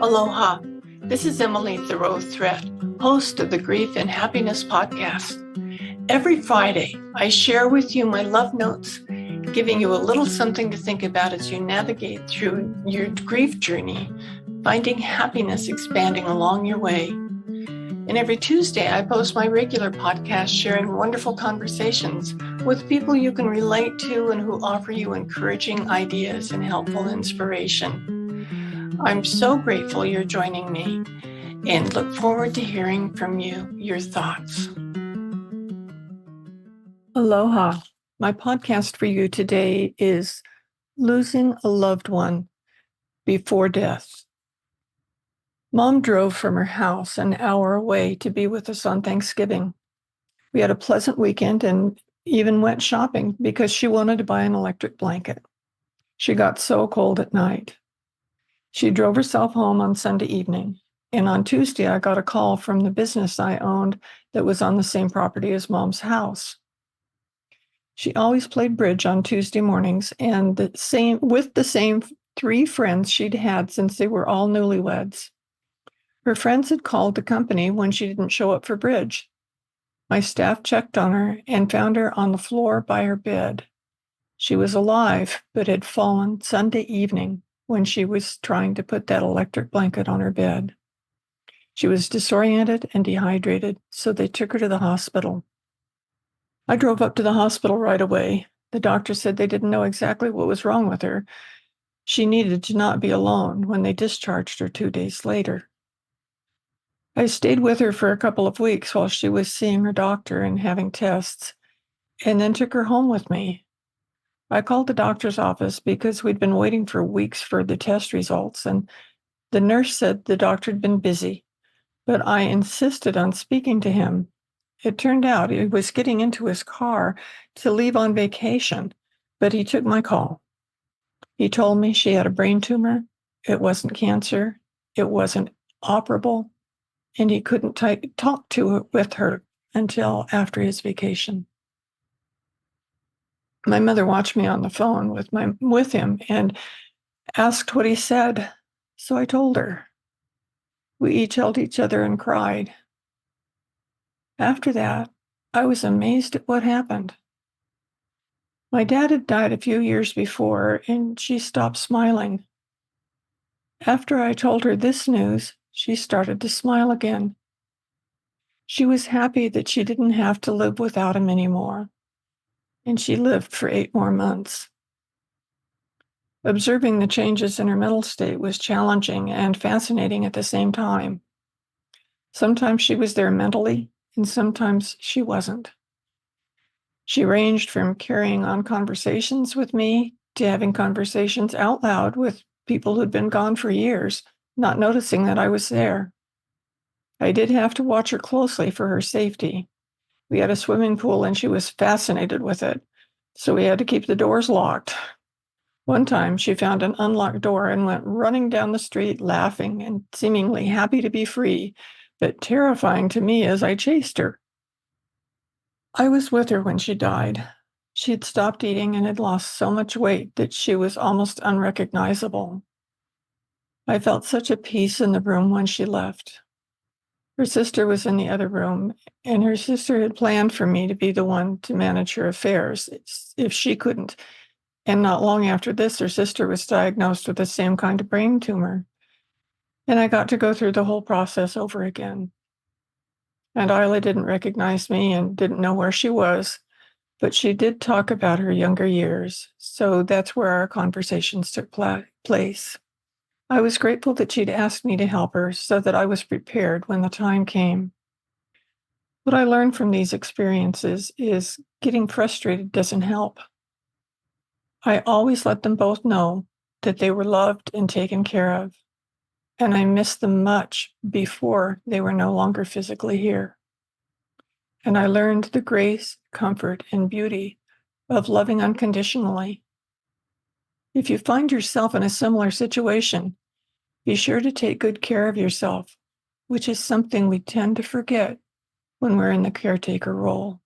Aloha. This is Emily Thoreau-Threat, host of the Grief and Happiness podcast. Every Friday, I share with you my love notes, giving you a little something to think about as you navigate through your grief journey, finding happiness expanding along your way. And every Tuesday, I post my regular podcast sharing wonderful conversations with people you can relate to and who offer you encouraging ideas and helpful inspiration. I'm so grateful you're joining me and look forward to hearing from you, your thoughts. Aloha. My podcast for you today is Losing a Loved One Before Death. Mom drove from her house an hour away to be with us on Thanksgiving. We had a pleasant weekend and even went shopping because she wanted to buy an electric blanket. She got so cold at night. She drove herself home on Sunday evening, and on Tuesday I got a call from the business I owned that was on the same property as Mom's house. She always played bridge on Tuesday mornings and with the same three friends she'd had since they were all newlyweds. Her friends had called the company when she didn't show up for bridge. My staff checked on her and found her on the floor by her bed. She was alive, but had fallen Sunday evening when she was trying to put that electric blanket on her bed. She was disoriented and dehydrated, so they took her to the hospital. I drove up to the hospital right away. The doctor said they didn't know exactly what was wrong with her. She needed to not be alone when they discharged her 2 days later. I stayed with her for a couple of weeks while she was seeing her doctor and having tests, and then took her home with me. I called the doctor's office because we'd been waiting for weeks for the test results, and the nurse said the doctor had been busy, but I insisted on speaking to him. It turned out he was getting into his car to leave on vacation, but he took my call. He told me she had a brain tumor, it wasn't cancer, it wasn't operable, and he couldn't talk with her until after his vacation. My mother watched me on the phone with him and asked what he said, so I told her. We each held each other and cried. After that, I was amazed at what happened. My dad had died a few years before, and she stopped smiling. After I told her this news, she started to smile again. She was happy that she didn't have to live without him anymore, and she lived for 8 more months. Observing the changes in her mental state was challenging and fascinating at the same time. Sometimes she was there mentally, and sometimes she wasn't. She ranged from carrying on conversations with me to having conversations out loud with people who'd been gone for years, not noticing that I was there. I did have to watch her closely for her safety. We had a swimming pool and she was fascinated with it, so we had to keep the doors locked. One time she found an unlocked door and went running down the street laughing and seemingly happy to be free, but terrifying to me as I chased her. I was with her when she died. She had stopped eating and had lost so much weight that she was almost unrecognizable. I felt such a peace in the room when she left. Her sister was in the other room, and her sister had planned for me to be the one to manage her affairs if she couldn't. And not long after this, her sister was diagnosed with the same kind of brain tumor. And I got to go through the whole process over again. And Isla didn't recognize me and didn't know where she was, but she did talk about her younger years. So that's where our conversations took place. I was grateful that she'd asked me to help her so that I was prepared when the time came. What I learned from these experiences is getting frustrated doesn't help. I always let them both know that they were loved and taken care of, and I missed them much before they were no longer physically here. And I learned the grace, comfort, and beauty of loving unconditionally. If you find yourself in a similar situation, be sure to take good care of yourself, which is something we tend to forget when we're in the caretaker role.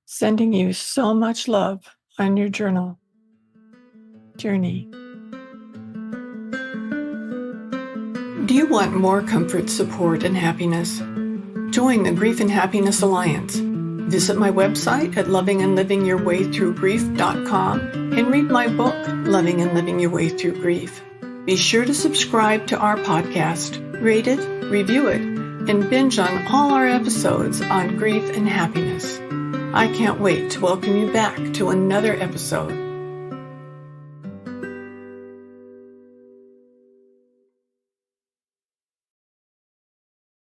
Sending you so much love on your journey. Do you want more comfort, support, and happiness? Join the Grief and Happiness Alliance. Visit my website at lovingandlivingyourwaythroughgrief.com and read my book, Loving and Living Your Way Through Grief. Be sure to subscribe to our podcast, rate it, review it, and binge on all our episodes on grief and happiness. I can't wait to welcome you back to another episode